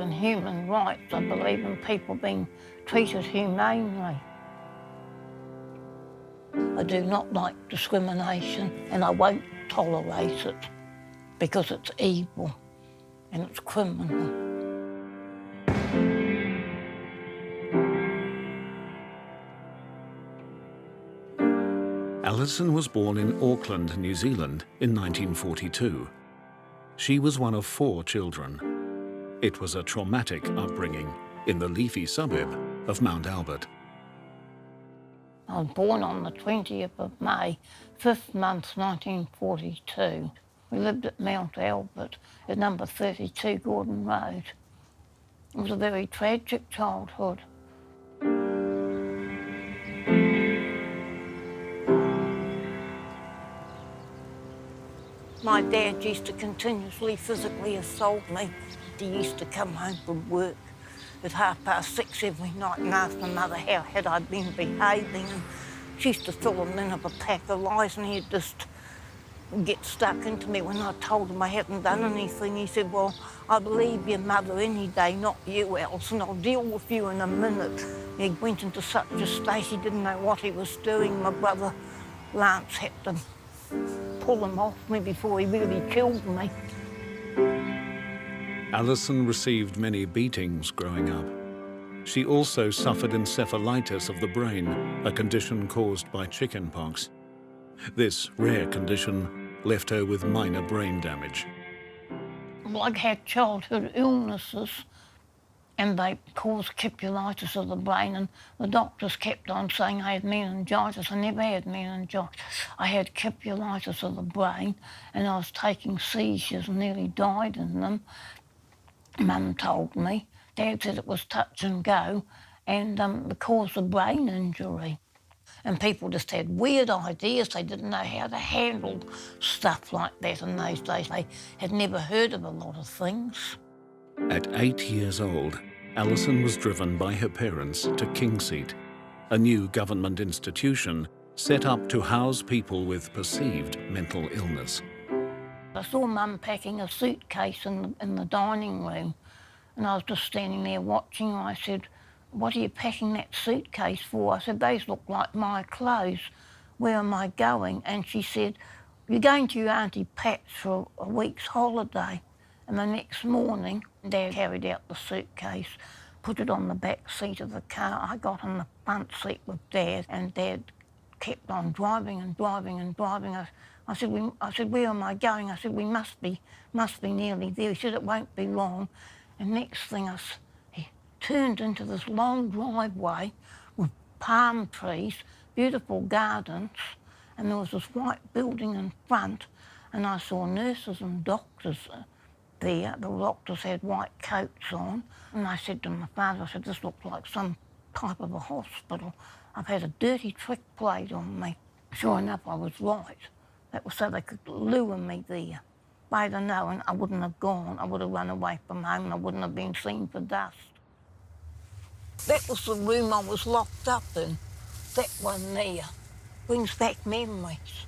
in human rights. I believe in people being treated humanely. I do not like discrimination, and I won't tolerate it because it's evil and it's criminal. Alison was born in Auckland, New Zealand in 1942. She was one of 4 children. It was a traumatic upbringing in the leafy suburb of Mount Albert. I was born on the 20th of May, 5th month 1942. We lived at Mount Albert at number 32 Gordon Road. It was a very tragic childhood. My dad used to continuously physically assault me. He used to come home from work at 6:30 every night and ask my mother how had I been behaving. And she used to fill him in of a pack of lies, and he'd just get stuck into me when I told him I hadn't done anything. He said, well, I believe your mother any day, not you, Alison. I'll deal with you in a minute. He went into such a state he didn't know what he was doing. My brother Lance had to pull him off me before he really killed me. Alison received many beatings growing up. She also suffered encephalitis of the brain, a condition caused by chickenpox. This rare condition left her with minor brain damage. Well, I had childhood illnesses and they caused capsulitis of the brain, and the doctors kept on saying I had meningitis. I never had meningitis. I had capsulitis of the brain and I was taking seizures and nearly died in them. Mum told me. Dad said it was touch and go and it caused a brain injury. And people just had weird ideas. They didn't know how to handle stuff like that in those days. They had never heard of a lot of things. At 8 years old, Alison was driven by her parents to Kingseat, a new government institution set up to house people with perceived mental illness. I saw Mum packing a suitcase in the dining room, and I was just standing there watching her. I said, what are you packing that suitcase for? I said, those look like my clothes. Where am I going? And she said, you're going to your Auntie Pat's for a week's holiday. And the next morning, Dad carried out the suitcase, put it on the back seat of the car. I got in the front seat with Dad, and Dad kept on driving and driving and driving. I said, where am I going? I said, we must be nearly there. He said, it won't be long. And next thing, he turned into this long driveway with palm trees, beautiful gardens, and there was this white building in front, and I saw nurses and doctors there. The doctors had white coats on, and I said to my father, I said, this looks like some type of a hospital. I've had a dirty trick played on me. Sure enough, I was right. That was so they could lure me there. If I'd have known, I wouldn't have gone. I would have run away from home and I wouldn't have been seen for dust. That was the room I was locked up in. That one there brings back memories.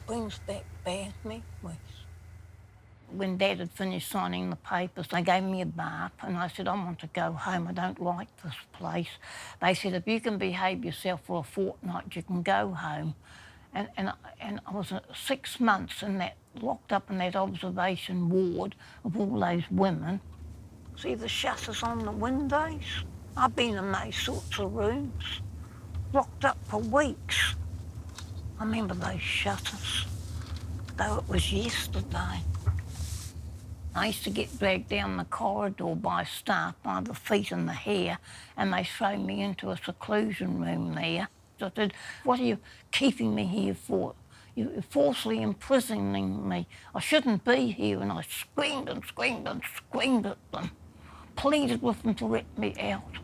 Brings back bad memories. When Dad had finished signing the papers, they gave me a bath and I said, I want to go home. I don't like this place. They said, if you can behave yourself for a fortnight, you can go home. And I was 6 months in that, locked up in that observation ward of all those women. See the shutters on the windows? I've been in those sorts of rooms, locked up for weeks. I remember those shutters, though it was yesterday. I used to get dragged down the corridor by staff by the feet and the hair, and they throw me into a seclusion room there. I said, what are you keeping me here for? You're falsely imprisoning me. I shouldn't be here. And I screamed and screamed and screamed at them, pleaded with them to let me out.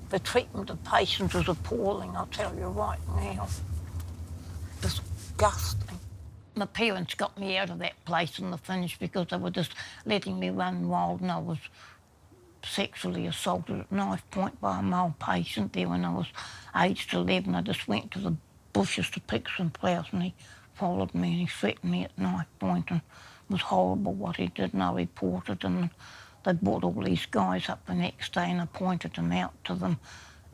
The treatment of patients was appalling, I'll tell you right now. Disgusting. My parents got me out of that place in the finish because they were just letting me run wild, and I was sexually assaulted at knife point by a male patient there when I was aged 11. I just went to the bushes to pick some flowers and he followed me and he threatened me at knife point, and it was horrible what he did, and I reported, and they brought all these guys up the next day and I pointed them out to them,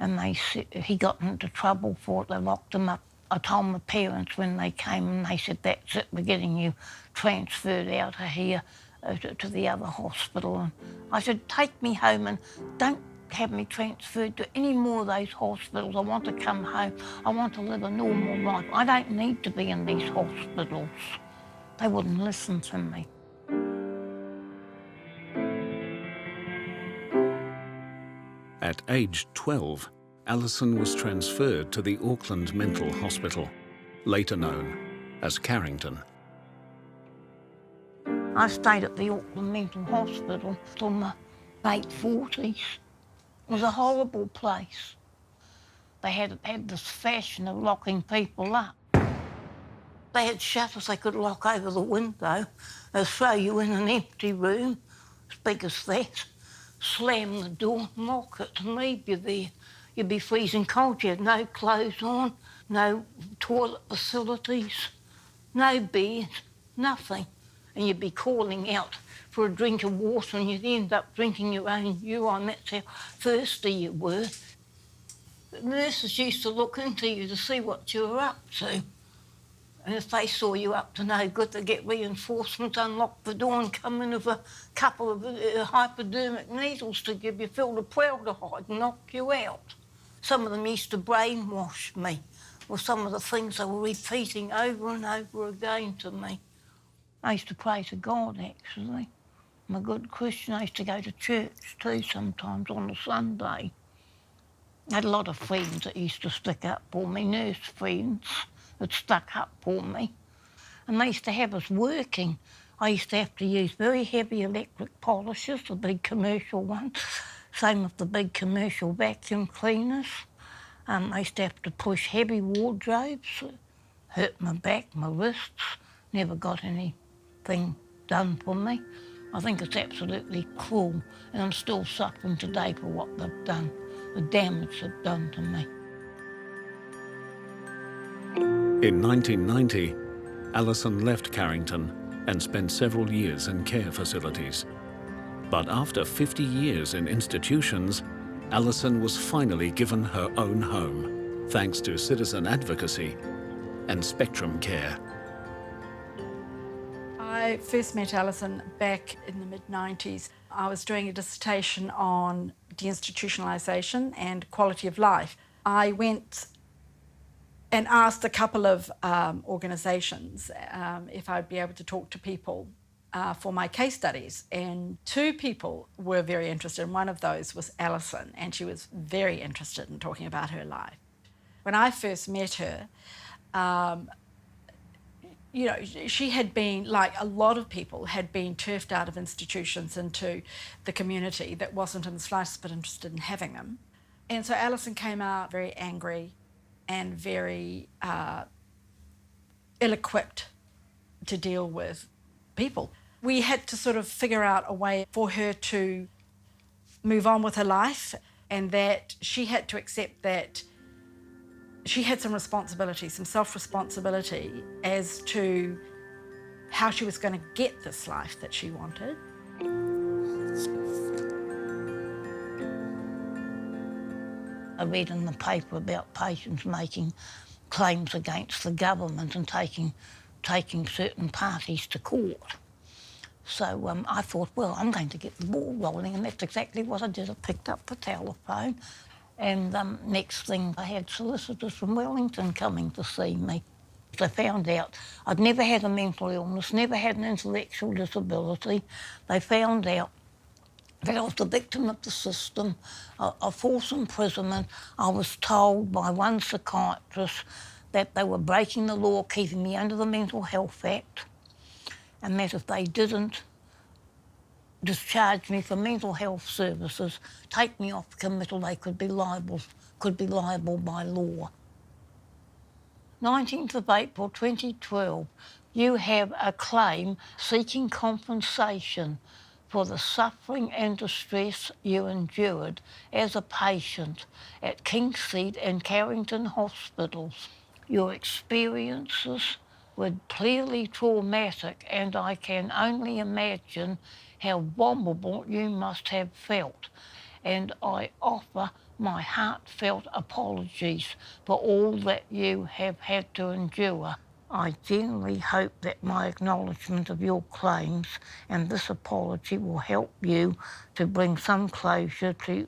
and they said he got into trouble for it. They locked him up. I told my parents when they came, and they said, that's it, we're getting you transferred out of here to the other hospital. And I said, take me home and don't have me transferred to any more of those hospitals. I want to come home. I want to live a normal life. I don't need to be in these hospitals. They wouldn't listen to me. At age 12, Alison was transferred to the Auckland Mental Hospital, later known as Carrington. I stayed at the Auckland Mental Hospital till my late 40s. It was a horrible place. They had this fashion of locking people up. They had shutters they could lock over the window. They'd throw you in an empty room, as big as that, slam the door and lock it and leave you there. You'd be freezing cold. You had no clothes on, no toilet facilities, no bed, nothing. And you'd be calling out for a drink of water and you'd end up drinking your own urine. That's how thirsty you were. The nurses used to look into you to see what you were up to. And if they saw you up to no good, they'd get reinforcements, unlock the door and come in with a couple of hypodermic needles to give you filled with formaldehyde and knock you out. Some of them used to brainwash me with some of the things they were repeating over and over again to me. I used to pray to God, actually. I'm a good Christian. I used to go to church too sometimes on a Sunday. I had a lot of friends that used to stick up for me, nurse friends that stuck up for me. And they used to have us working. I used to have to use very heavy electric polishers, the big commercial ones. Same with the big commercial vacuum cleaners. I used to have to push heavy wardrobes, hurt my back, my wrists, never got anything done for me. I think it's absolutely cruel, and I'm still suffering today for what they've done, the damage they've done to me. In 1990, Alison left Carrington and spent several years in care facilities. But after 50 years in institutions, Alison was finally given her own home, thanks to citizen advocacy and Spectrum Care. I first met Alison back in the mid-90s. I was doing a dissertation on deinstitutionalisation and quality of life. I went and asked a couple of organisations if I'd be able to talk to people for my case studies, and two people were very interested, and one of those was Alison, and she was very interested in talking about her life. When I first met her, you know, she had been, like a lot of people, had been turfed out of institutions into the community that wasn't in the slightest bit interested in having them. And so Alison came out very angry and very ill-equipped to deal with people. We had to sort of figure out a way for her to move on with her life, and that she had to accept that she had some responsibility, some self-responsibility as to how she was going to get this life that she wanted. I read in the paper about patients making claims against the government and taking certain parties to court. So I thought, well, I'm going to get the ball rolling, and that's exactly what I did. I picked up the telephone, and next thing I had solicitors from Wellington coming to see me. I found out I'd never had a mental illness, never had an intellectual disability. They found out that I was the victim of the system, of false imprisonment. I was told by one psychiatrist that they were breaking the law, keeping me under the Mental Health Act, and that if they didn't discharge me for mental health services, take me off committal, they could be liable by law. 19th of April 2012, you have a claim seeking compensation for the suffering and distress you endured as a patient at King's Seat and Carrington hospitals. Your experiences were clearly traumatic, and I can only imagine how vulnerable you must have felt. And I offer my heartfelt apologies for all that you have had to endure. I genuinely hope that my acknowledgement of your claims and this apology will help you to bring some closure to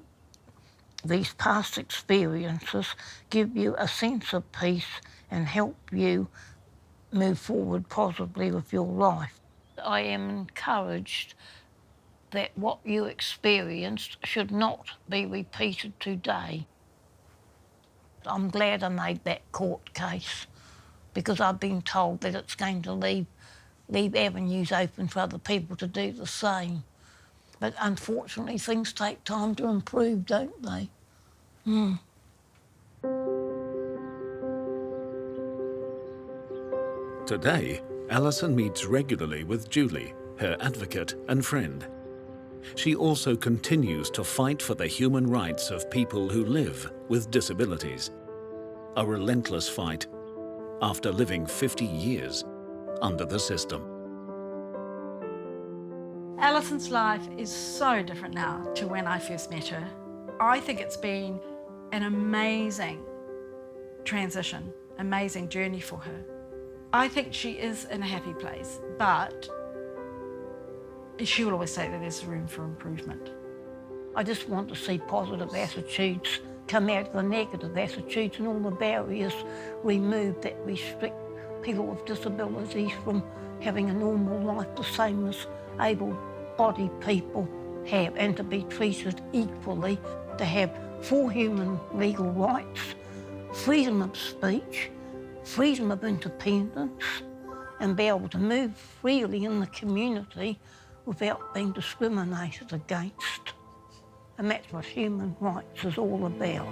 these past experiences, give you a sense of peace and help you move forward positively with your life. I am encouraged that what you experienced should not be repeated today. I'm glad I made that court case because I've been told that it's going to leave avenues open for other people to do the same. But unfortunately, things take time to improve, don't they? Today, Alison meets regularly with Julie, her advocate and friend. She also continues to fight for the human rights of people who live with disabilities. A relentless fight after living 50 years under the system. Alison's life is so different now to when I first met her. I think it's been an amazing transition, amazing journey for her. I think she is in a happy place, but she will always say that there's room for improvement. I just want to see positive attitudes come out of the negative attitudes and all the barriers removed that restrict people with disabilities from having a normal life the same as able-bodied people have, and to be treated equally, to have full human legal rights, freedom of speech, freedom of independence, and be able to move freely in the community without being discriminated against. And that's what human rights is all about.